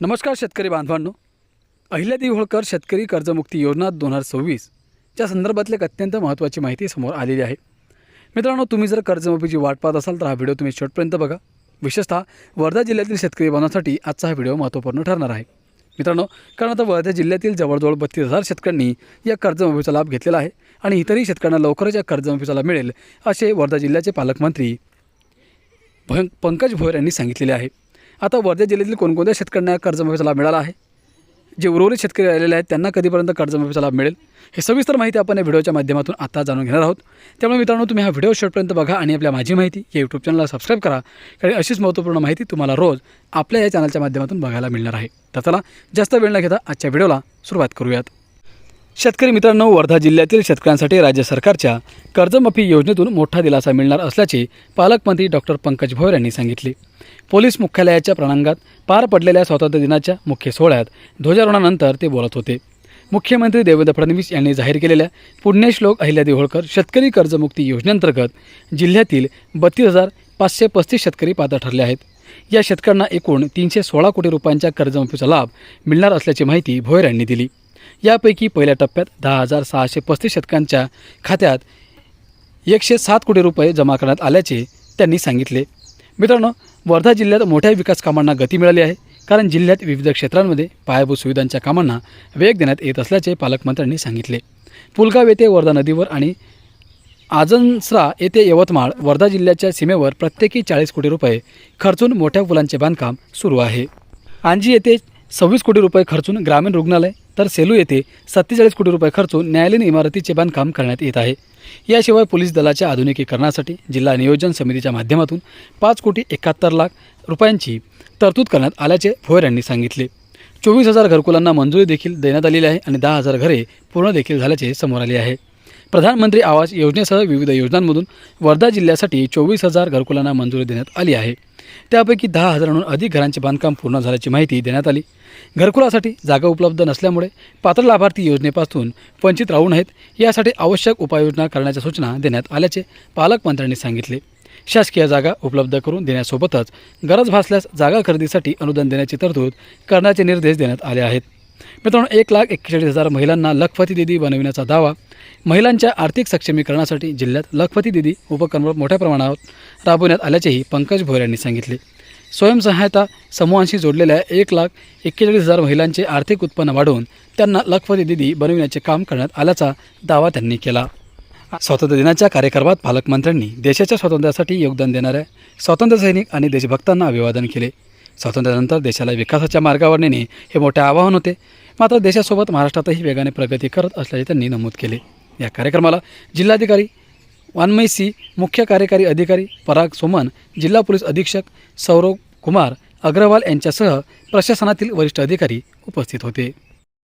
नमस्कार शेतकरी बांधवांनो, अहिल्यादेवी होळकर शेतकरी कर्जमुक्ती योजना 2026 च्या संदर्भातली एक अत्यंत महत्त्वाची माहिती समोर आलेली आहे। मित्रांनो, तुम्ही जर कर्जमाफीची वाट पाहत असाल तर हा व्हिडिओ तुम्ही शेवटपर्यंत बघा। विशेषतः वर्धा जिल्ह्यातील शेतकरी बांधवांसाठी आजचा हा व्हिडिओ महत्त्वपूर्ण ठरणार आहे। मित्रांनो, कारण आता वर्धा जिल्ह्यातील जवळजवळ 32,000 शेतकऱ्यांनी या कर्जमाफीचा लाभ घेतलेला आहे आणि इतरही शेतकऱ्यांना लवकरच या कर्जमाफीचा लाभ मिळेल असे वर्धा जिल्ह्याचे पालकमंत्री पंकज भोयर यांनी सांगितलेले आहे। आता वर्धा जिल्ह्यातील कोणकोणत्या शेतकऱ्यांना कर्जमाफीचा लाभ मिळाला आहे, जे उर्वरित शेतकरी राहिलेले आहेत त्यांना कधीपर्यंत कर्जमाफीचा लाभ मिळेल, हे सविस्तर माहिती आपण या व्हिडिओच्या माध्यमातून आता जाणून घेणार आहोत। त्यामुळे मित्रांनो, तुम्ही हा व्हिडिओ शेवटपर्यंत बघा आणि आपल्या माझी माहिती या यूट्यूब चॅनलला सबस्क्राईब करा, कारण अशीच महत्त्वपूर्ण माहिती तुम्हाला रोज आपल्या या चॅनलच्या माध्यमातून बघायला मिळणार आहे। तर चला, जास्त वेळ न घेता आजच्या व्हिडिओला सुरुवात करूयात। शेतकरी मित्रांनो, वर्धा जिल्ह्यातील शेतकऱ्यांसाठी राज्य सरकारच्या कर्जमाफी योजनेतून मोठा दिलासा मिळणार असल्याचे पालकमंत्री डॉक्टर पंकज भोयर यांनी सांगितले। पोलीस मुख्यालयाच्या प्रांगणात पार पडलेल्या स्वातंत्र्य दिनाच्या मुख्य सोहळ्यात ध्वजारोहणानंतर ते बोलत होते। मुख्यमंत्री देवेंद्र फडणवीस यांनी जाहीर केलेल्या पुण्यश्लोक अहिल्यादेवी होळकर शेतकरी कर्जमुक्ती योजनेअंतर्गत जिल्ह्यातील 32,535 शेतकरी पात्र ठरले आहेत। या शेतकऱ्यांना एकूण 316 कोटी रुपयांच्या कर्जमाफीचा लाभ मिळणार असल्याची माहिती भोयर यांनी दिली। यापैकी पहिल्या टप्प्यात 10,635 शेतकऱ्यांच्या खात्यात 107 कोटी रुपये जमा करण्यात आल्याचे त्यांनी सांगितले। मित्रांनो, वर्धा जिल्ह्यात मोठ्या विकास कामांना गती मिळाली आहे, कारण जिल्ह्यात विविध क्षेत्रांमध्ये पायाभूत सुविधांच्या कामांना वेग देण्यात येत असल्याचे पालकमंत्र्यांनी सांगितले। पुलगाव येथे वर्धा नदीवर आणि आजनसरा येथे यवतमाळ वर्धा जिल्ह्याच्या सीमेवर प्रत्येकी 40 कोटी रुपये खर्चून मोठ्या पुलांचे बांधकाम सुरू आहे। आंजी येथे 26 कोटी रुपये खर्चून ग्रामीण रुग्णालय, तर सेलू येथे 47 कोटी रुपये खर्चून न्यायालयीन इमारतीचे बांधकाम करण्यात येत आहे। याशिवाय पोलीस दलाच्या आधुनिकीकरणासाठी जिल्हा नियोजन समितीच्या माध्यमातून 5,71,00,000 रुपयांची तरतूद करण्यात आल्याचे भोयर यांनी सांगितले। 24,000 घरकुलांना मंजुरी देखील देण्यात आलेली आहे आणि 10,000 घरे पूर्ण देखील झाल्याचे समोर आले आहे। प्रधानमंत्री आवास योजनेसह विविध योजनांमधून वर्धा जिल्ह्यासाठी 24,000 घरकुलांना मंजुरी देण्यात आली आहे। त्यापैकी 10,000हून अधिक घरांचे बांधकाम पूर्ण झाल्याची माहिती देण्यात आली। घरकुलासाठी जागा उपलब्ध नसल्यामुळे पात्र लाभार्थी योजनेपासून वंचित राहू नयेत, यासाठी आवश्यक उपाययोजना करण्याच्या सूचना देण्यात आल्याचे पालकमंत्र्यांनी सांगितले। शासकीय जागा उपलब्ध करून देण्यासोबतच गरज भासल्यास जागा खरेदीसाठी अनुदान देण्याची तरतूद करण्याचे निर्देश देण्यात आले आहेत। मित्रांनो, 1,41,000 महिलांना लखपती दीदी बनविण्याचा दावा। महिलांच्या आर्थिक सक्षमीकरणासाठी जिल्ह्यात लखपती दीदी उपक्रम मोठ्या प्रमाणात राबवण्यात आल्याचेही पंकज भोयर यांनी सांगितले। स्वयंसहायता समूहांशी जोडलेल्या 1,41,000 महिलांचे आर्थिक उत्पन्न वाढवून त्यांना लखपती दीदी बनविण्याचे काम करण्यात आल्याचा दावा त्यांनी केला। स्वातंत्र्य दिनाच्या कार्यक्रमात पालकमंत्र्यांनी देशाच्या स्वातंत्र्यासाठी योगदान देणाऱ्या स्वातंत्र्यसैनिक आणि देशभक्तांना अभिवादन केले। स्वातंत्र्यानंतर देशाला विकासाच्या मार्गावर नेणे हे मोठे आवाहन होते, मात्र देशासोबत महाराष्ट्रातही वेगाने प्रगती करत असल्याचे त्यांनी नमूद केले। या कार्यक्रमाला जिल्हाधिकारी वान्मय सी, मुख्य कार्यकारी अधिकारी पराग सोमन, जिल्हा पोलीस अधीक्षक सौरव कुमार अग्रवाल यांच्यासह प्रशासनातील वरिष्ठ अधिकारी उपस्थित होते।